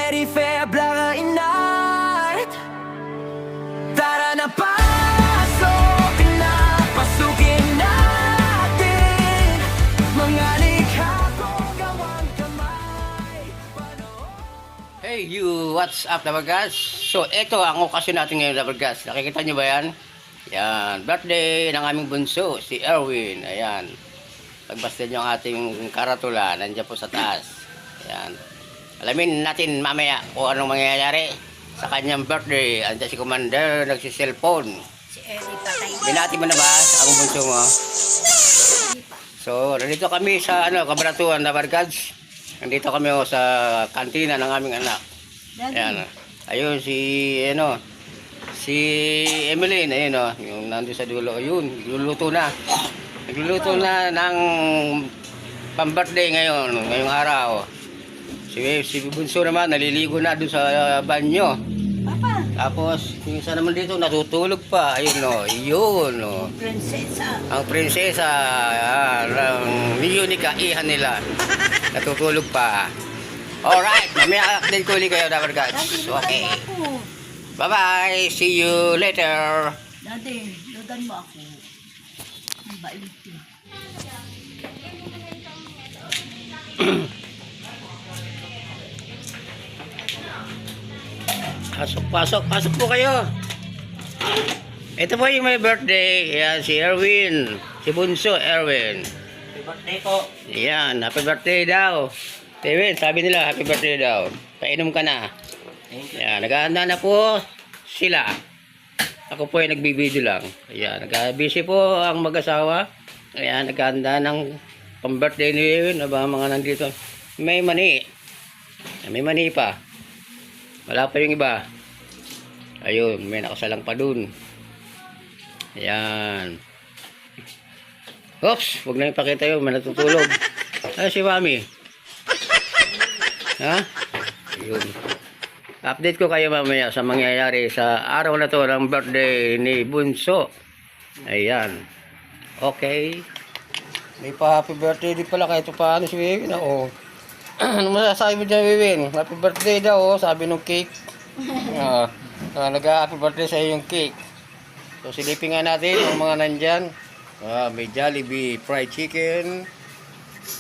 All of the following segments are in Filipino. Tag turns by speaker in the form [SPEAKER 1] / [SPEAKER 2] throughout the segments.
[SPEAKER 1] är i februari natt. Tara na pasok na, pasukin natin mga likha kong gawang kamay.
[SPEAKER 2] Hey you, what's up Dabargas? So ito ang okasyon natin ngayon Dabargas. Nakikita nyo ba yan? Yan, birthday ng aming bunso, si Erwin. Ayan. Pagbasta nyo ang ating karatula, nandiyan po sa taas. Ayan. Alamin natin mamaya kung anong mangyayari sa kanyang birthday. Andiyan si Commander, nagsiselfone.
[SPEAKER 3] Si Ernie patay.
[SPEAKER 2] Binati mo na ba ang bunso mo? So, nandito kami sa Kabaratuan Dabargas. Nandito kami sa kantina ng aming anak. Ayan. Ayun si Emeline, ayun yung nandun sa dulo. Ayun, nagluluto na. Nagluluto na ng pang-birthday ngayong araw. Si Bunso naman, naliligo na dun sa banyo.
[SPEAKER 3] Papa.
[SPEAKER 2] Tapos, yung isa naman dito, natutulog pa. Ayun yun
[SPEAKER 3] Prinsesa.
[SPEAKER 2] Ang prinsesa, ang unika, ihan nila. Natutulog pa. Alright, mamaya update ko ulit kayo, Dabargas. Okay. Bye-bye. See you later.
[SPEAKER 3] Dati, ludan mo ako. Ang bait eh.
[SPEAKER 2] Pasok po kayo. Ito po yung may birthday. Yan, si Erwin. Si Bunso, Erwin.
[SPEAKER 4] Happy birthday po.
[SPEAKER 2] Yan, happy birthday daw. Erwin, sabi nila, happy birthday daw. Painom ka na. Yan, naghahanda na po sila. Ako po ay nagbibideo lang. Ayan, nag-busy po ang mag-asawa. Ayan, naghahanda ng pang-birthday ni Erwin. Aba, mga nandito. May mani. May mani pa. Wala pa yung iba. Ayun, may nakasalang pa dun. Ayan. Oops, huwag na ipakita yun. May natutulog. Ay, si Mami. Ha? Ayun. Update ko kayo mamaya sa mangyayari sa araw na to ng birthday ni Bunso. Ayan. Okay. May pa happy birthday din pala kahit paano si Wiwin. Ano masasabi mo dyan, Wiwin? Happy birthday daw, sabi nung cake. Nag-happy birthday sa iyo yung cake. So silipin nga natin yung mga nandyan. May Jollibee fried chicken.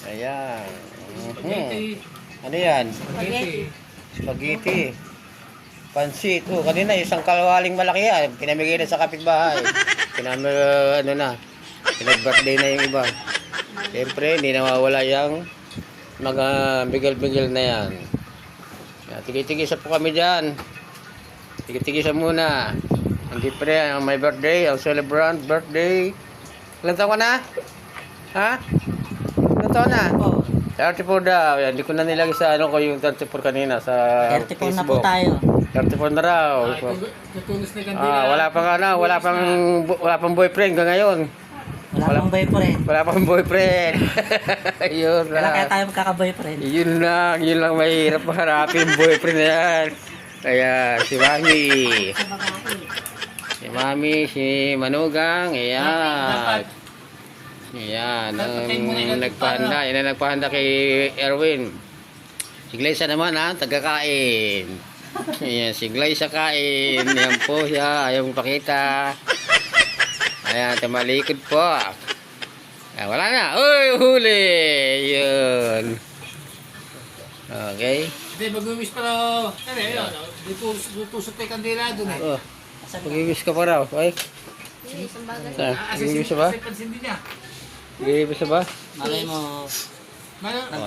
[SPEAKER 2] Ayan. Ano yan? Spaghetti. Pansit. Kanina isang kalwaling malaki yan. Pinamigay na sa kapitbahay. Pinag-birthday na yung iba. Siyempre, hindi nawawala yung mga bigil-bigil na yan. Tigil-tigisa po kami dyan. Tigil-tigisa muna. Hindi pre, ang may birthday, ang celebrant birthday. Ilan taon ka na? Ha? Ilan taon na? 34 daw. Yan, hindi ko na nilagay sa ko yung 34 kanina sa
[SPEAKER 3] 34
[SPEAKER 2] Facebook.
[SPEAKER 3] na po tayo.
[SPEAKER 2] 34 na raw. Wala pang boyfriend hanggang ngayon.
[SPEAKER 3] Wala pang boyfriend.
[SPEAKER 2] Wala pang boyfriend. Yun
[SPEAKER 3] Wala kaya
[SPEAKER 2] lang.
[SPEAKER 3] tayo magkaka-boyfriend.
[SPEAKER 2] Yun lang mahirap maharapin boyfriend na yan. Kaya si Mami.
[SPEAKER 3] Sa babae.
[SPEAKER 2] Si Mami, si Manugang, ayan. Ayan, ang nagpahanda. Yan ang nagpahanda kay Erwin. Si Glaysa naman tagakain. Ayan, si Glaysa kain. Yan po siya, ayaw mong pakita. Ayan, tamalikod po. Ayan, wala na. Uy, huli! Yun. Okay.
[SPEAKER 4] Hindi, mag-wish pa raw. Ano yun? Lutusot kay kandila doon eh.
[SPEAKER 2] Oh, mag-wish ka pa raw. Okay. Mag-wish ka ba?
[SPEAKER 4] Pansin din niya.
[SPEAKER 2] Mag-wish ka ba?
[SPEAKER 3] Malay mo.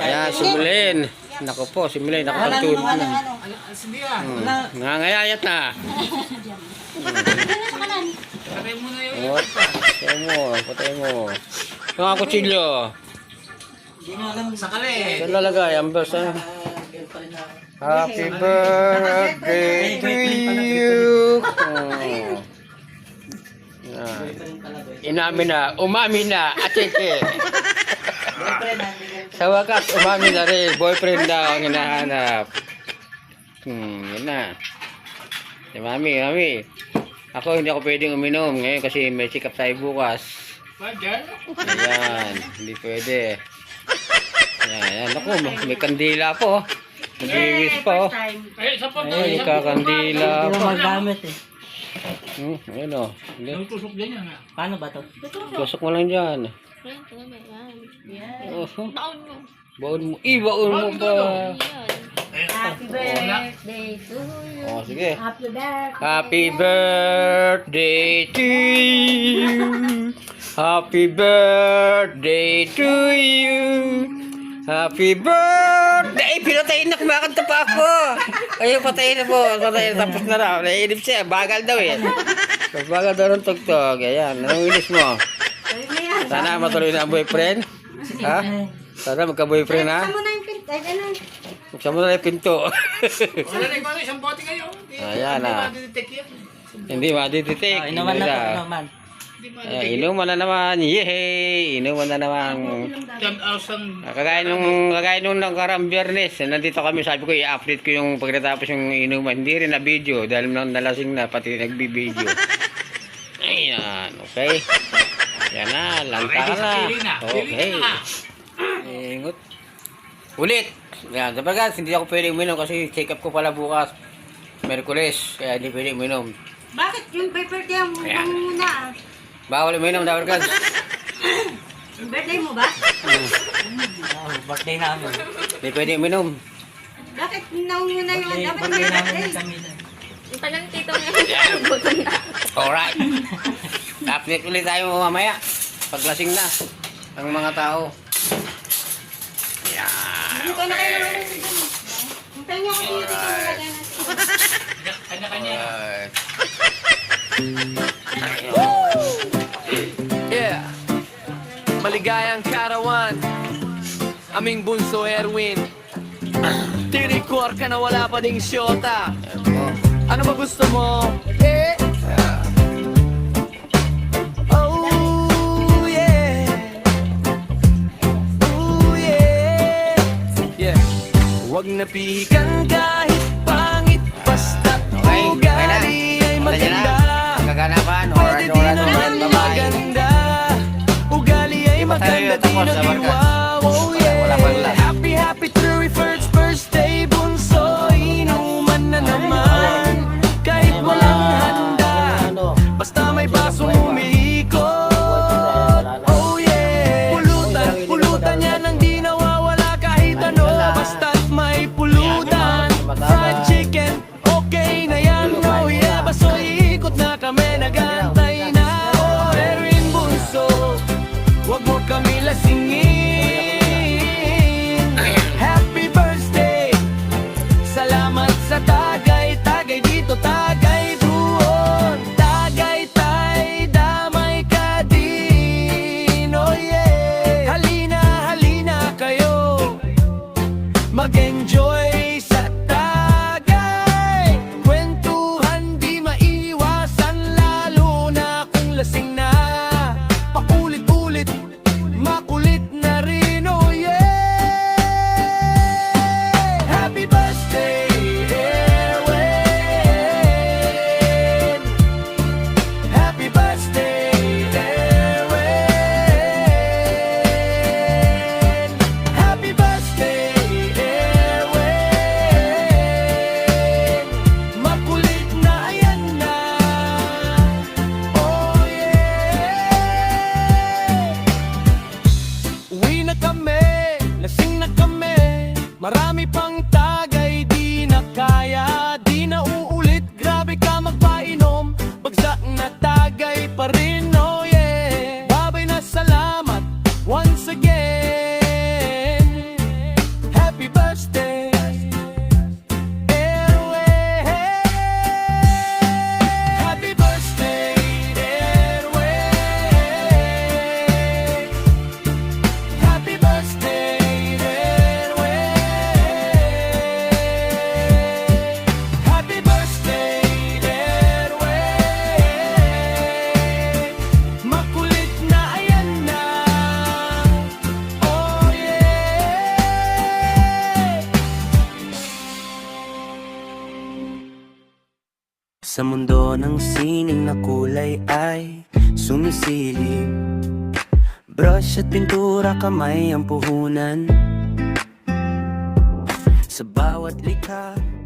[SPEAKER 2] Ayan, si Milen. Naku po, si Milen. Nakapagtulog na.
[SPEAKER 4] Pansin din niya.
[SPEAKER 2] Nangangayayat na.
[SPEAKER 4] Patay mo na yun.
[SPEAKER 2] Patay mo. Yung ako kutsilyo.
[SPEAKER 4] Hindi mo alam sa kali.
[SPEAKER 2] Saan lalagay? Ang verse Happy birthday to you. Inamin na, umami na, atike. Sa wakas, umami na rin. Boyfriend daw ang hinahanap. Yun na. Si Mami. Ako hindi ako pwedeng uminom ngayon kasi may sikap tayo bukas. Ayan, hindi pwede. Ayan, ako, may kandila po. Nag-iwis pa oh.
[SPEAKER 4] Ay, isa pa.
[SPEAKER 2] Ay, kakandila
[SPEAKER 3] Hindi
[SPEAKER 2] pa.
[SPEAKER 3] mo magamit eh.
[SPEAKER 2] Ayun oh. Hindi.
[SPEAKER 4] Yung tusok din yan.
[SPEAKER 3] Paano ba to?
[SPEAKER 2] Tusok mo lang dyan.
[SPEAKER 3] Yan.
[SPEAKER 2] Oh,
[SPEAKER 5] Baon mo.
[SPEAKER 2] baon mo. Baon mo pa.
[SPEAKER 5] Yan.
[SPEAKER 3] Happy birthday to you.
[SPEAKER 2] Oh, sige.
[SPEAKER 3] Happy birthday.
[SPEAKER 2] Happy birthday to you. Happy birthday to you. Happy birthday! Pinatayin na, kumakanta pa ako. Ayun, patayin na po. Patayin na, tapos na raw. Naiinip siya. Bagal daw eh. Bagal daw ng tugtog. Ayan, anong inis mo? Sana matuloy na ang boyfriend. Ha? Sana magka-boyfriend ha?
[SPEAKER 3] Saan mo na yung pinto? Ay, ganun.
[SPEAKER 2] Buksan mo na yung pinto.
[SPEAKER 4] Wala na ikaw, isang bote kayo.
[SPEAKER 2] Ayan, ah.
[SPEAKER 4] Hindi ma-detect yan.
[SPEAKER 2] Hindi madidetek.
[SPEAKER 3] Inuman na po, inuman.
[SPEAKER 2] Ayan, inuman na naman. Yehey! Inuman na naman.
[SPEAKER 4] 10,000.
[SPEAKER 2] Kagaya nung nakarang Biyernes, nandito kami, sabi ko i-update ko yung pagkatapos yung inuman. Hindi rin na video dahil nalasing na pati nagbibideo. Ayan, okay. Yan na, lanta ka na. Okay. Ingot. Ulit. Yan, sabagas, hindi ako pwedeng uminom kasi check up ko pala bukas. Merkules, kaya hindi pwedeng uminom.
[SPEAKER 3] Bakit yung birthday mo muna?
[SPEAKER 2] Bawal uminom, sabagas.
[SPEAKER 3] Yung birthday mo ba? Birthday namin.
[SPEAKER 2] Hindi pwedeng uminom.
[SPEAKER 3] Bakit nauna yung dapat yung birthday?
[SPEAKER 5] Yung tagal ni tito ngayon. Gutom na.
[SPEAKER 2] Alright. Update ulit tayo mamaya. Paglasing na ang mga tao.
[SPEAKER 3] Hindi ko na kayo naman dito. Hintayin niyo ako dito sa mga natin.
[SPEAKER 4] Kanya-kanya.
[SPEAKER 2] Alright.
[SPEAKER 1] Yeah. Maligayang karawan. Aming bunso Erwin. Tirikor ka na wala pa ding syota. Ano ba gusto mo? Eh. Oh yeah. Oh yeah. Yeah. Huwag napihikan kahit pangit basta't
[SPEAKER 2] Okay, okay na.
[SPEAKER 1] ugali ay
[SPEAKER 2] Wala niya na.
[SPEAKER 1] maganda.
[SPEAKER 2] Kaganapan,
[SPEAKER 1] Pwede din
[SPEAKER 2] oras
[SPEAKER 1] naman
[SPEAKER 2] babae.
[SPEAKER 1] maganda. Ugali ay
[SPEAKER 2] Di ba tayo
[SPEAKER 1] maganda, di
[SPEAKER 2] tapos sa
[SPEAKER 1] nag-iwaw.
[SPEAKER 2] barkas?
[SPEAKER 1] Oh yeah.
[SPEAKER 2] Wala pa lang.
[SPEAKER 1] Happy, happy 31st birthday, bunso. Inuman na naman. Kahit walang handa. Basta may basong umiikot. Oh yeah. Pulutan, pulutan yan ang di nawawala kahit ano. Basta't may pulutan. Fried chicken, okay na yan. Oh yeah. Baso ikot na kami, nagantay na. Oh, Erin bunso, wag mo kami lasingin. Happy birthday. Salamat sa tagay, tagay dito, tagay doon. Tagay tay, damay ka din. Oh yeah. Halina, halina kayo. Mag-enjoy sa tagay. Kwentuhan di maiwasan, lalo na kung lasing na. Paulit-ulit, makulit na rin. Oh yeah. Happy birthday, Erwin. Happy birthday, Erwin. Happy birthday, Erwin. Makulit na ayan na. Oh yeah. Uwi na kami, lasing na kami. Marami pang tagay, di na kaya, di na uulit. Grabe ka magpainom, bagsak na tagay pa rin. Oh yeah. Babay na salamat once again. Happy birthday, Erwin. Happy birthday, Erwin. Happy birthday, Erwin. Happy birthday, Erwin. Makulit na ayan na. Oh yeah.
[SPEAKER 6] Sa mundo ng sining na kulay ay sumisilip. Brush at pintura, kamay ang puhunan. sa bawat likha.